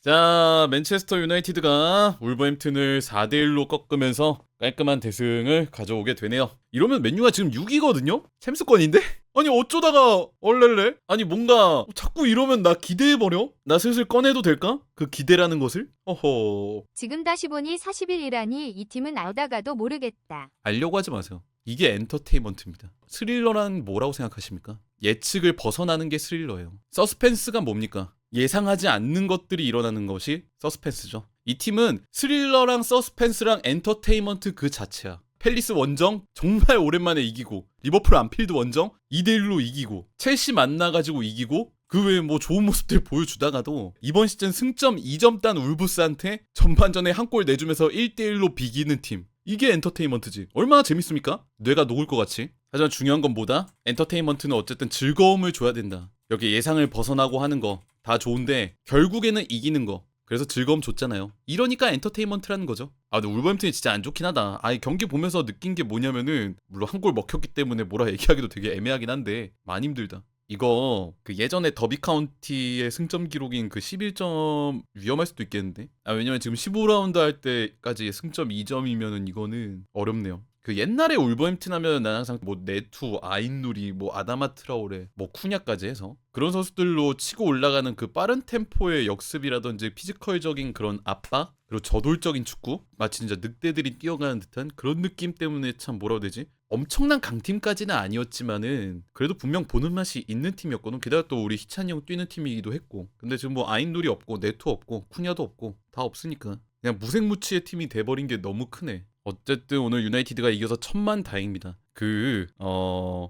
자, 맨체스터 유나이티드가 울버햄튼을 4대1로 꺾으면서 깔끔한 대승을 가져오게 되네요. 이러면 맨유가 지금 6위거든요? 챔스권인데? 아니 어쩌다가 얼렐레? 아니 뭔가 자꾸 이러면 나 기대해버려? 나 슬슬 꺼내도 될까? 그 기대라는 것을? 어허... 지금 다시 보니 40일이라니 이 팀은 알다가도 모르겠다. 알려고 하지 마세요. 이게 엔터테인먼트입니다. 스릴러란 뭐라고 생각하십니까? 예측을 벗어나는 게 스릴러예요. 서스펜스가 뭡니까? 예상하지 않는 것들이 일어나는 것이 서스펜스죠. 이 팀은 스릴러랑 서스펜스랑 엔터테인먼트 그 자체야. 팰리스 원정 정말 오랜만에 이기고, 리버풀 안필드 원정 2대1로 이기고, 첼시 만나가지고 이기고, 그 외에 뭐 좋은 모습들 보여주다가도 이번 시즌 승점 2점 딴 울브스한테 전반전에 한 골 내주면서 1대1로 비기는 팀. 이게 엔터테인먼트지. 얼마나 재밌습니까? 뇌가 녹을 것 같이. 하지만 중요한 건 뭐다? 엔터테인먼트는 어쨌든 즐거움을 줘야 된다. 여기 예상을 벗어나고 하는 거 다 좋은데 결국에는 이기는 거. 그래서 즐거움 줬잖아요. 이러니까 엔터테인먼트라는 거죠. 아 근데 울버햄튼이 진짜 안 좋긴 하다. 아니 경기 보면서 느낀 게 뭐냐면은, 물론 한 골 먹혔기 때문에 뭐라 얘기하기도 되게 애매하긴 한데 많이 힘들다. 이거 그 예전에 더비 카운티의 승점 기록인 그 11점 위험할 수도 있겠는데? 아 왜냐면 지금 15라운드 할 때까지 승점 2점이면은 이거는 어렵네요. 그 옛날에 울버햄튼 하면 난 항상 뭐 네투, 아인누리, 뭐 아다마 트라오레, 뭐 쿠냐까지 해서 그런 선수들로 치고 올라가는 그 빠른 템포의 역습이라든지 피지컬적인 그런 압박, 그리고 저돌적인 축구, 마치 진짜 늑대들이 뛰어가는 듯한 그런 느낌 때문에 참 뭐라고 해야 되지? 엄청난 강팀까지는 아니었지만은 그래도 분명 보는 맛이 있는 팀이었거든. 게다가 또 우리 희찬이 형 뛰는 팀이기도 했고. 근데 지금 뭐 아인누리 없고 네투 없고 쿠냐도 없고 다 없으니까 그냥 무색무취의 팀이 돼버린 게 너무 크네. 어쨌든 오늘 유나이티드가 이겨서 천만다행입니다.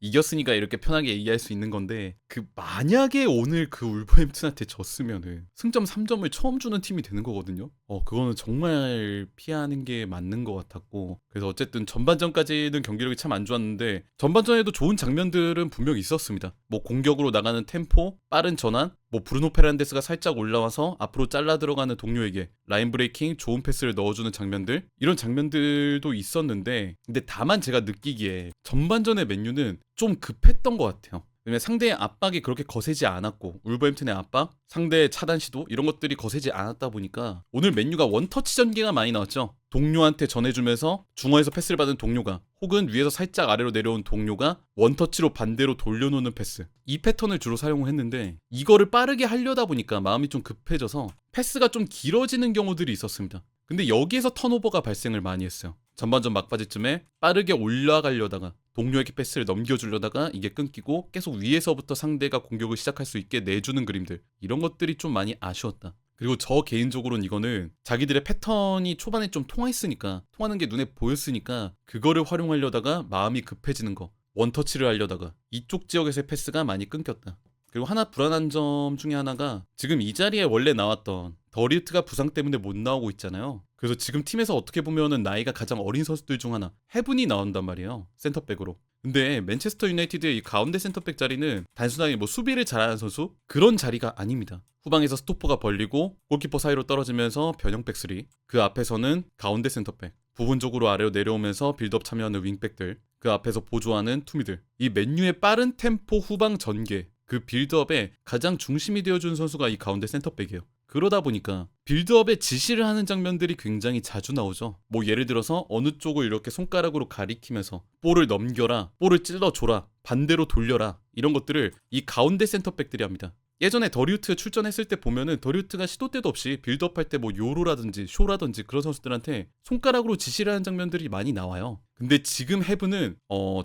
이겼으니까 이렇게 편하게 얘기할 수 있는 건데, 만약에 오늘 그 울버햄튼한테 졌으면은 승점 3점을 처음 주는 팀이 되는 거거든요. 그거는 정말 피하는 게 맞는 것 같았고, 그래서 어쨌든 전반전까지는 경기력이 참 안 좋았는데 전반전에도 좋은 장면들은 분명 있었습니다. 뭐 공격으로 나가는 템포, 빠른 전환, 뭐 브루노 페란데스가 살짝 올라와서 앞으로 잘라 들어가는 동료에게 라인 브레이킹, 좋은 패스를 넣어주는 장면들, 이런 장면들도 있었는데, 근데 다만 제가 느끼기에 전반전의 맨유는 좀 급했던 것 같아요. 왜냐면 상대의 압박이 그렇게 거세지 않았고, 울버햄튼의 압박, 상대의 차단 시도 이런 것들이 거세지 않았다 보니까 오늘 맨유가 원터치 전개가 많이 나왔죠. 동료한테 전해주면서 중앙에서 패스를 받은 동료가, 혹은 위에서 살짝 아래로 내려온 동료가 원터치로 반대로 돌려놓는 패스, 이 패턴을 주로 사용을 했는데, 이거를 빠르게 하려다 보니까 마음이 좀 급해져서 패스가 좀 길어지는 경우들이 있었습니다. 근데 여기에서 턴오버가 발생을 많이 했어요. 전반전 막바지쯤에 빠르게 올라가려다가 동료에게 패스를 넘겨주려다가 이게 끊기고 계속 위에서부터 상대가 공격을 시작할 수 있게 내주는 그림들, 이런 것들이 좀 많이 아쉬웠다. 그리고 저 개인적으로는 이거는 자기들의 패턴이 초반에 좀 통하는 게 눈에 보였으니까 그거를 활용하려다가 마음이 급해지는 거, 원터치를 하려다가 이쪽 지역에서의 패스가 많이 끊겼다. 그리고 하나 불안한 점 중에 하나가, 지금 이 자리에 원래 나왔던 더리우트가 부상 때문에 못 나오고 있잖아요. 그래서 지금 팀에서 어떻게 보면은 나이가 가장 어린 선수들 중 하나, 헤븐이 나온단 말이에요, 센터백으로. 근데 맨체스터 유나이티드의 이 가운데 센터백 자리는 단순하게 뭐 수비를 잘하는 선수, 그런 자리가 아닙니다. 후방에서 스토퍼가 벌리고 골키퍼 사이로 떨어지면서 변형 백스리, 그 앞에서는 가운데 센터백, 부분적으로 아래로 내려오면서 빌드업 참여하는 윙백들, 그 앞에서 보조하는 투미들. 이 맨유의 빠른 템포 후방 전개, 그 빌드업에 가장 중심이 되어준 선수가 이 가운데 센터백이에요. 그러다 보니까 빌드업에 지시를 하는 장면들이 굉장히 자주 나오죠. 뭐 예를 들어서 어느 쪽을 이렇게 손가락으로 가리키면서 볼을 넘겨라, 볼을 찔러줘라, 반대로 돌려라, 이런 것들을 이 가운데 센터백들이 합니다. 예전에 더리우트 출전했을 때 보면은 더리우트가 시도 때도 없이 빌드업 할 때 뭐 요로라든지 쇼라든지 그런 선수들한테 손가락으로 지시를 하는 장면들이 많이 나와요. 근데 지금 헤브는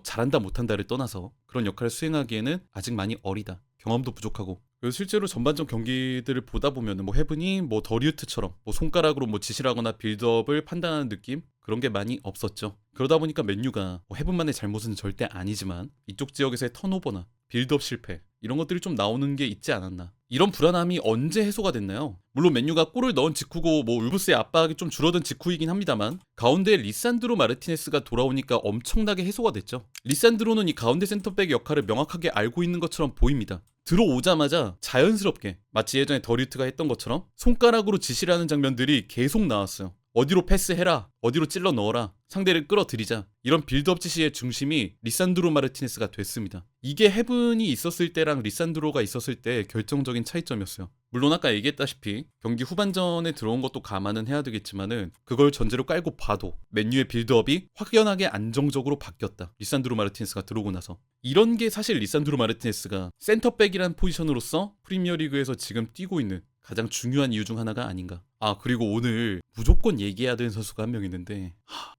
잘한다 못한다를 떠나서 그런 역할을 수행하기에는 아직 많이 어리다. 경험도 부족하고. 그래서 실제로 전반전 경기들을 보다 보면은 뭐 헤븐이 뭐 더리우트처럼 뭐 손가락으로 뭐 지시를 하거나 빌드업을 판단하는 느낌, 그런 게 많이 없었죠. 그러다 보니까 맨유가 뭐 헤븐만의 잘못은 절대 아니지만 이쪽 지역에서의 턴오버나 빌드업 실패, 이런 것들이 좀 나오는 게 있지 않았나. 이런 불안함이 언제 해소가 됐나요? 물론 맨유가 골을 넣은 직후고 뭐 울브스의 압박이 좀 줄어든 직후이긴 합니다만, 가운데에 리산드로 마르티네스가 돌아오니까 엄청나게 해소가 됐죠. 리산드로는 이 가운데 센터백의 역할을 명확하게 알고 있는 것처럼 보입니다. 들어오자마자 자연스럽게 마치 예전에 더리우트가 했던 것처럼 손가락으로 지시를 하는 장면들이 계속 나왔어요. 어디로 패스해라, 어디로 찔러 넣어라, 상대를 끌어들이자. 이런 빌드업 지시의 중심이 리산드로 마르티네스가 됐습니다. 이게 헤븐이 있었을 때랑 리산드로가 있었을 때 결정적인 차이점이었어요. 물론 아까 얘기했다시피 경기 후반전에 들어온 것도 감안은 해야 되겠지만은 그걸 전제로 깔고 봐도 맨유의 빌드업이 확연하게 안정적으로 바뀌었다. 리산드로 마르티네스가 들어오고 나서. 이런 게 사실 리산드로 마르티네스가 센터백이란 포지션으로서 프리미어리그에서 지금 뛰고 있는 가장 중요한 이유 중 하나가 아닌가. 아, 그리고 오늘 무조건 얘기해야 되는 선수가 한 명 있는데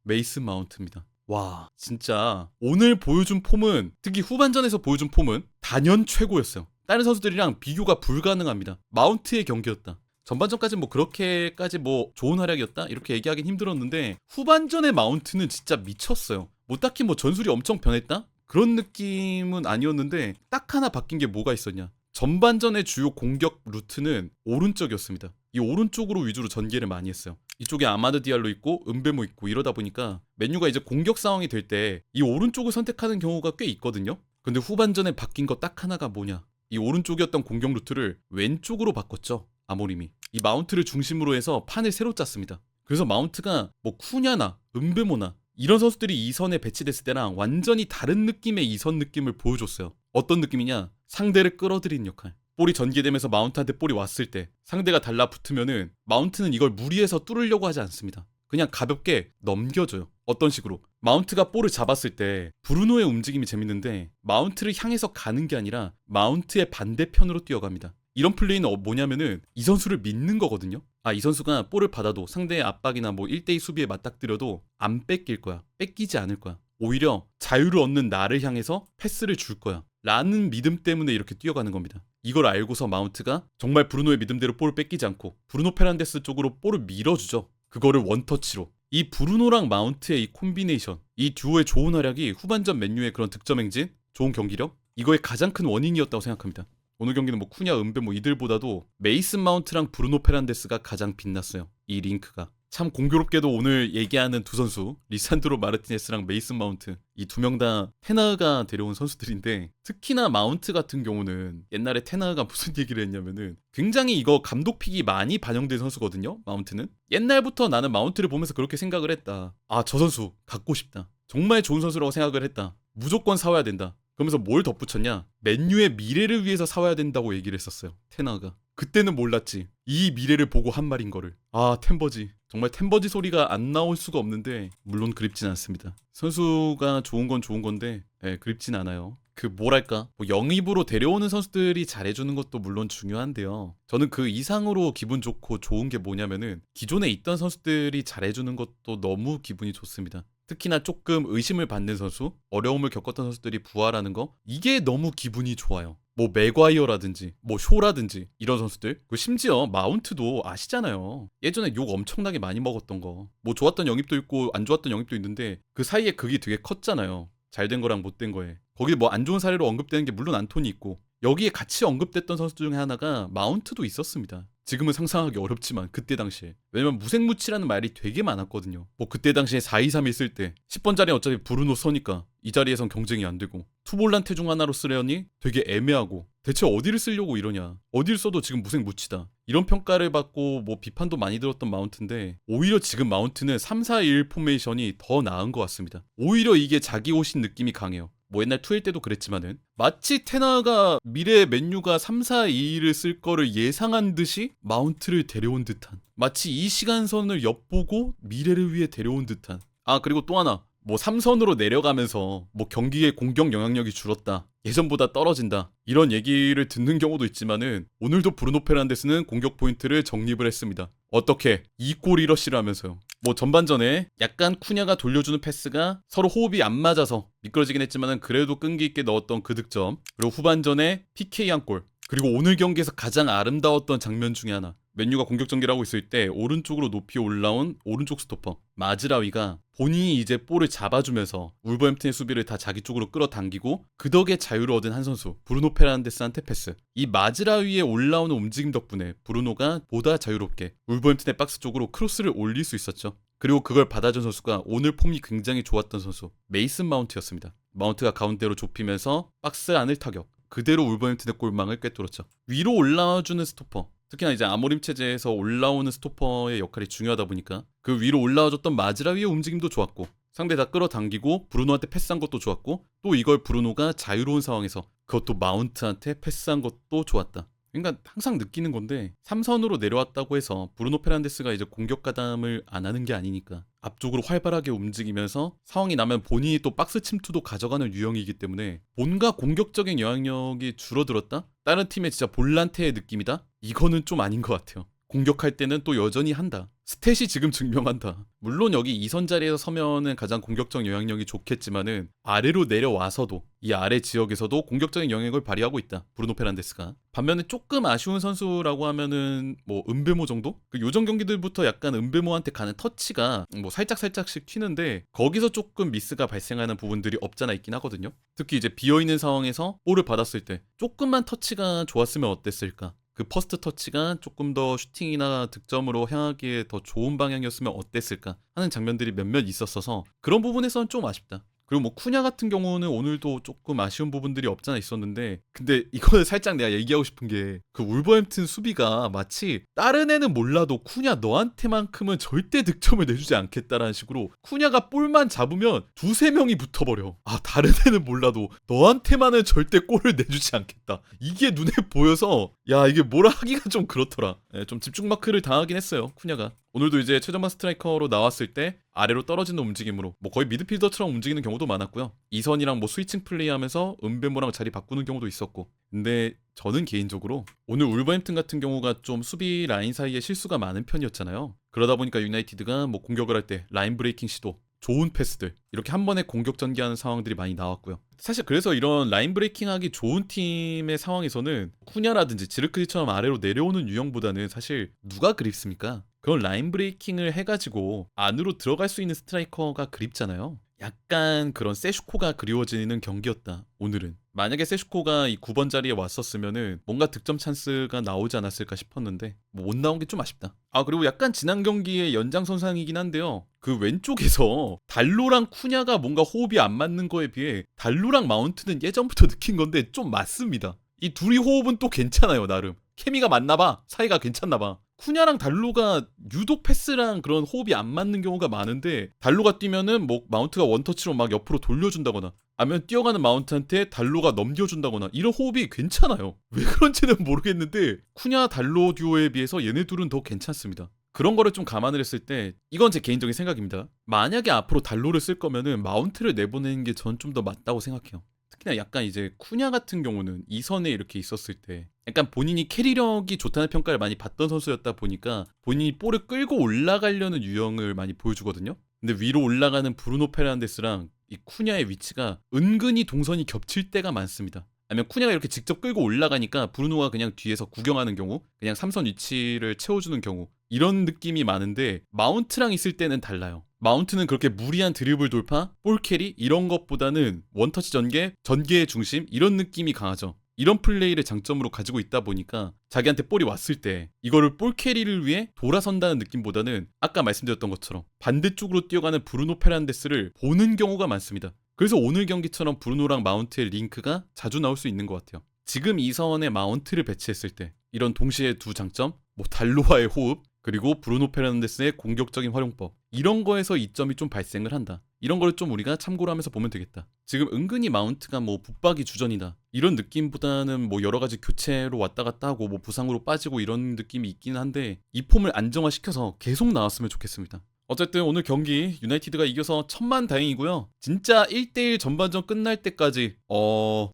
메이슨 마운트입니다. 와, 진짜 오늘 보여준 폼은, 특히 후반전에서 보여준 폼은 단연 최고였어요. 다른 선수들이랑 비교가 불가능합니다. 마운트의 경기였다. 전반전까지 뭐 그렇게까지 뭐 좋은 활약이었다 이렇게 얘기하긴 힘들었는데 후반전의 마운트는 진짜 미쳤어요. 뭐 딱히 뭐 전술이 엄청 변했다? 그런 느낌은 아니었는데 딱 하나 바뀐 게 뭐가 있었냐. 전반전의 주요 공격 루트는 오른쪽이었습니다. 이 오른쪽으로 위주로 전개를 많이 했어요. 이쪽에 아마드 디알로 있고 은베모 있고 이러다 보니까 맨유가 이제 공격 상황이 될 때 이 오른쪽을 선택하는 경우가 꽤 있거든요. 근데 후반전에 바뀐 거 딱 하나가 뭐냐. 이 오른쪽이었던 공격 루트를 왼쪽으로 바꿨죠. 아모림이. 이 마운트를 중심으로 해서 판을 새로 짰습니다. 그래서 마운트가 뭐 쿠냐나 은베모나 이런 선수들이 2선에 배치됐을 때랑 완전히 다른 느낌의 2선 느낌을 보여줬어요. 어떤 느낌이냐? 상대를 끌어들이는 역할. 볼이 전개되면서 마운트한테 볼이 왔을 때 상대가 달라붙으면은 마운트는 이걸 무리해서 뚫으려고 하지 않습니다. 그냥 가볍게 넘겨줘요. 어떤 식으로? 마운트가 볼을 잡았을 때 브루노의 움직임이 재밌는데 마운트를 향해서 가는 게 아니라 마운트의 반대편으로 뛰어갑니다. 이런 플레이는 뭐냐면은 이 선수를 믿는 거거든요. 아, 이 선수가 볼을 받아도 상대의 압박이나 뭐 1대2 수비에 맞닥뜨려도 안 뺏길 거야. 뺏기지 않을 거야. 오히려 자유를 얻는 나를 향해서 패스를 줄 거야. 라는 믿음 때문에 이렇게 뛰어가는 겁니다. 이걸 알고서 마운트가 정말 브루노의 믿음대로 볼을 뺏기지 않고 브루노 페란데스 쪽으로 볼을 밀어주죠. 그거를 원터치로. 이 브루노랑 마운트의 이 콤비네이션, 이 듀오의 좋은 활약이 후반전 맨유의 그런 득점 행진, 좋은 경기력, 이거의 가장 큰 원인이었다고 생각합니다. 오늘 경기는 뭐 쿠냐, 은베 뭐 이들보다도 메이슨 마운트랑 브루노 페란데스가 가장 빛났어요. 이 링크가. 참 공교롭게도 오늘 얘기하는 두 선수, 리산드로 마르티네스랑 메이슨 마운트, 이 두 명 다 테나가 데려온 선수들인데 특히나 마운트 같은 경우는 옛날에 테나가 무슨 얘기를 했냐면은 굉장히 이거 감독픽이 많이 반영된 선수거든요. 마운트는. 옛날부터 나는 마운트를 보면서 그렇게 생각을 했다. 아, 저 선수 갖고 싶다. 정말 좋은 선수라고 생각을 했다. 무조건 사와야 된다. 그러면서 뭘 덧붙였냐? 맨유의 미래를 위해서 사와야 된다고 얘기를 했었어요. 테나가. 그때는 몰랐지. 이 미래를 보고 한 말인 거를. 아, 템버지. 정말 템버지 소리가 안 나올 수가 없는데 물론 그립진 않습니다. 선수가 좋은 건 좋은 건데 그립진 않아요. 그 뭐랄까 뭐 영입으로 데려오는 선수들이 잘해주는 것도 물론 중요한데요. 저는 그 이상으로 기분 좋고 좋은 게 뭐냐면은 기존에 있던 선수들이 잘해주는 것도 너무 기분이 좋습니다. 특히나 조금 의심을 받는 선수, 어려움을 겪었던 선수들이 부활하는 거, 이게 너무 기분이 좋아요. 뭐 맥과이어라든지 뭐 쇼라든지 이런 선수들, 그 심지어 마운트도 아시잖아요. 예전에 욕 엄청나게 많이 먹었던 거. 뭐 좋았던 영입도 있고 안 좋았던 영입도 있는데 그 사이에 극이 되게 컸잖아요. 잘된 거랑 못된 거에. 거기 뭐 안 좋은 사례로 언급되는 게 물론 안토니 있고 여기에 같이 언급됐던 선수 중에 하나가 마운트도 있었습니다. 지금은 상상하기 어렵지만 그때 당시에. 왜냐면 무색무취라는 말이 되게 많았거든요. 뭐 그때 당시에 4-2-3 있을 때 10번 자리에 어차피 브루노 서니까 이 자리에선 경쟁이 안 되고 투볼란테 중 하나로 쓰려니 되게 애매하고 대체 어디를 쓰려고 이러냐. 어디를 써도 지금 무색무취다. 이런 평가를 받고 뭐 비판도 많이 들었던 마운트인데 오히려 지금 마운트는 3-4-1 포메이션이 더 나은 것 같습니다. 오히려 이게 자기 옷인 느낌이 강해요. 뭐 옛날 투일 때도 그랬지만은 마치 테나가 미래 맨유가 3-4-2를 쓸 거를 예상한 듯이 마운트를 데려온 듯한, 마치 이 시간선을 엿보고 미래를 위해 데려온 듯한. 아, 그리고 또 하나, 뭐 3선으로 내려가면서 뭐 경기의 공격 영향력이 줄었다, 예전보다 떨어진다, 이런 얘기를 듣는 경우도 있지만은 오늘도 브루노 페란데스는 공격 포인트를 정립을 했습니다. 어떻게? 2골 1어시를 하면서요. 뭐 전반전에 약간 쿠냐가 돌려주는 패스가 서로 호흡이 안 맞아서 미끄러지긴 했지만은 그래도 끈기 있게 넣었던 그 득점, 그리고 후반전에 PK 한 골, 그리고 오늘 경기에서 가장 아름다웠던 장면 중에 하나, 맨유가 공격 전개를 하고 있을 때 오른쪽으로 높이 올라온 오른쪽 스토퍼 마즈라위가 본인이 이제 볼을 잡아주면서 울버햄튼의 수비를 다 자기 쪽으로 끌어당기고 그 덕에 자유를 얻은 한 선수 브루노 페란데스한테 패스. 이 마즈라위에 올라오는 움직임 덕분에 브루노가 보다 자유롭게 울버햄튼의 박스 쪽으로 크로스를 올릴 수 있었죠. 그리고 그걸 받아준 선수가 오늘 폼이 굉장히 좋았던 선수 메이슨 마운트였습니다. 마운트가 가운데로 좁히면서 박스 안을 타격, 그대로 울버햄튼의 골망을 꿰뚫었죠. 위로 올라와주는 스토퍼, 특히나 이제 아모림 체제에서 올라오는 스토퍼의 역할이 중요하다 보니까 그 위로 올라와줬던 마즈라위의 움직임도 좋았고 상대 다 끌어당기고 브루노한테 패스한 것도 좋았고 또 이걸 브루노가 자유로운 상황에서 그것도 마운트한테 패스한 것도 좋았다. 그러니까 항상 느끼는 건데 3선으로 내려왔다고 해서 브루노 페르난데스가 이제 공격 가담을 안 하는 게 아니니까 앞쪽으로 활발하게 움직이면서 상황이 나면 본인이 또 박스 침투도 가져가는 유형이기 때문에 뭔가 공격적인 영향력이 줄어들었다? 다른 팀의 진짜 볼란테의 느낌이다? 이거는 좀 아닌 것 같아요. 공격할 때는 또 여전히 한다. 스탯이 지금 증명한다. 물론 여기 2선 자리에서 서면은 가장 공격적 영향력이 좋겠지만은 아래로 내려와서도 이 아래 지역에서도 공격적인 영향력을 발휘하고 있다. 브루노 페르난데스가. 반면에 조금 아쉬운 선수라고 하면은 뭐 은베모 정도? 그 요전 경기들부터 약간 은베모한테 가는 터치가 뭐 살짝씩 튀는데 거기서 조금 미스가 발생하는 부분들이 없잖아 있긴 하거든요. 특히 이제 비어있는 상황에서 볼을 받았을 때 조금만 터치가 좋았으면 어땠을까? 그 퍼스트 터치가 조금 더 슈팅이나 득점으로 향하기에 더 좋은 방향이었으면 어땠을까 하는 장면들이 몇몇 있었어서 그런 부분에서는 좀 아쉽다. 그리고 뭐 쿠냐 같은 경우는 오늘도 조금 아쉬운 부분들이 없잖아 있었는데 근데 이거는 살짝 내가 얘기하고 싶은 게 그 울버햄튼 수비가 마치 다른 애는 몰라도 쿠냐 너한테만큼은 절대 득점을 내주지 않겠다라는 식으로 쿠냐가 볼만 잡으면 두세 명이 붙어버려. 아 다른 애는 몰라도 너한테만은 절대 골을 내주지 않겠다. 이게 눈에 보여서 야 이게 뭐라 하기가 좀 그렇더라. 좀 집중 마크를 당하긴 했어요 쿠냐가. 오늘도 이제 최전방 스트라이커로 나왔을 때 아래로 떨어지는 움직임으로 뭐 거의 미드필더처럼 움직이는 경우도 많았고요. 이선이랑 뭐 스위칭 플레이하면서 은베모랑 자리 바꾸는 경우도 있었고. 근데 저는 개인적으로 오늘 울버햄튼 같은 경우가 좀 수비 라인 사이에 실수가 많은 편이었잖아요. 그러다 보니까 유나이티드가 뭐 공격을 할 때 라인 브레이킹 시도 좋은 패스들 이렇게 한 번에 공격 전개하는 상황들이 많이 나왔고요. 사실 그래서 이런 라인 브레이킹하기 좋은 팀의 상황에서는 쿠냐라든지 지르크리처럼 아래로 내려오는 유형보다는 사실 누가 그립습니까? 그런 라인 브레이킹을 해가지고 안으로 들어갈 수 있는 스트라이커가 그립잖아요. 약간 그런 세슈코가 그리워지는 경기였다 오늘은. 만약에 세슈코가 이 9번 자리에 왔었으면은 뭔가 득점 찬스가 나오지 않았을까 싶었는데 뭐 못 나온 게 좀 아쉽다. 아 그리고 약간 지난 경기의 연장선상이긴 한데요. 그 왼쪽에서 달로랑 쿠냐가 뭔가 호흡이 안 맞는 거에 비해 달로랑 마운트는 예전부터 느낀 건데 좀 맞습니다. 이 둘이 호흡은 또 괜찮아요 나름. 케미가 맞나봐. 사이가 괜찮나봐. 쿠냐랑 달로가 유독 패스랑 그런 호흡이 안 맞는 경우가 많은데 달로가 뛰면은 뭐 마운트가 원터치로 막 옆으로 돌려준다거나 아니면 뛰어가는 마운트한테 달로가 넘겨준다거나 이런 호흡이 괜찮아요. 왜 그런지는 모르겠는데 쿠냐 달로 듀오에 비해서 얘네 둘은 더 괜찮습니다. 그런 거를 좀 감안을 했을 때 이건 제 개인적인 생각입니다. 만약에 앞으로 달로를 쓸 거면은 마운트를 내보내는 게 전 좀 더 맞다고 생각해요. 특히나 약간 이제 쿠냐 같은 경우는 2선에 이렇게 있었을 때 약간 본인이 캐리력이 좋다는 평가를 많이 받던 선수였다 보니까 본인이 볼을 끌고 올라가려는 유형을 많이 보여주거든요. 근데 위로 올라가는 브루노 페르난데스랑 이 쿠냐의 위치가 은근히 동선이 겹칠 때가 많습니다. 아니면 쿠냐가 이렇게 직접 끌고 올라가니까 브루노가 그냥 뒤에서 구경하는 경우, 그냥 3선 위치를 채워주는 경우 이런 느낌이 많은데 마운트랑 있을 때는 달라요. 마운트는 그렇게 무리한 드리블 돌파, 볼 캐리 이런 것보다는 원터치 전개, 전개의 중심 이런 느낌이 강하죠. 이런 플레이를 장점으로 가지고 있다 보니까 자기한테 볼이 왔을 때 이거를 볼 캐리를 위해 돌아선다는 느낌보다는 아까 말씀드렸던 것처럼 반대쪽으로 뛰어가는 브루노 페르난데스를 보는 경우가 많습니다. 그래서 오늘 경기처럼 브루노랑 마운트의 링크가 자주 나올 수 있는 것 같아요. 지금 이 선에 마운트를 배치했을 때 이런 동시에 두 장점, 뭐 달로와의 호흡 그리고 브루노 페르난데스의 공격적인 활용법 이런 거에서 이점이 좀 발생을 한다. 이런 거를 좀 우리가 참고를 하면서 보면 되겠다. 지금 은근히 마운트가 뭐 붙박이 주전이다 이런 느낌보다는 뭐 여러 가지 교체로 왔다 갔다 하고 뭐 부상으로 빠지고 이런 느낌이 있긴 한데 이 폼을 안정화시켜서 계속 나왔으면 좋겠습니다. 어쨌든 오늘 경기 유나이티드가 이겨서 천만다행이고요. 진짜 1대1 전반전 끝날 때까지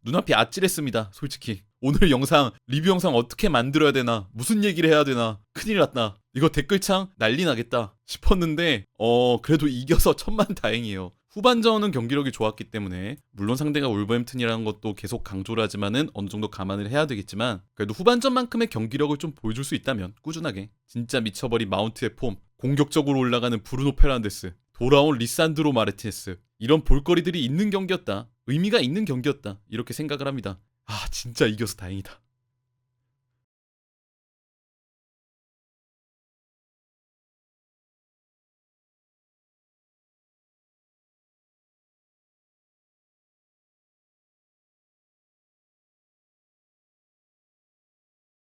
눈앞이 아찔했습니다. 솔직히 오늘 영상 리뷰 영상 어떻게 만들어야 되나 무슨 얘기를 해야 되나 큰일 났다. 이거 댓글창 난리 나겠다 싶었는데 그래도 이겨서 천만다행이에요. 후반전은 경기력이 좋았기 때문에 물론 상대가 울버햄튼이라는 것도 계속 강조를 하지만은 어느 정도 감안을 해야 되겠지만 그래도 후반전만큼의 경기력을 좀 보여줄 수 있다면 꾸준하게 진짜 미쳐버린 마운트의 폼 공격적으로 올라가는 브루노 페르난데스 돌아온 리산드로 마르티네스 이런 볼거리들이 있는 경기였다. 의미가 있는 경기였다. 이렇게 생각을 합니다. 아 진짜 이겨서 다행이다.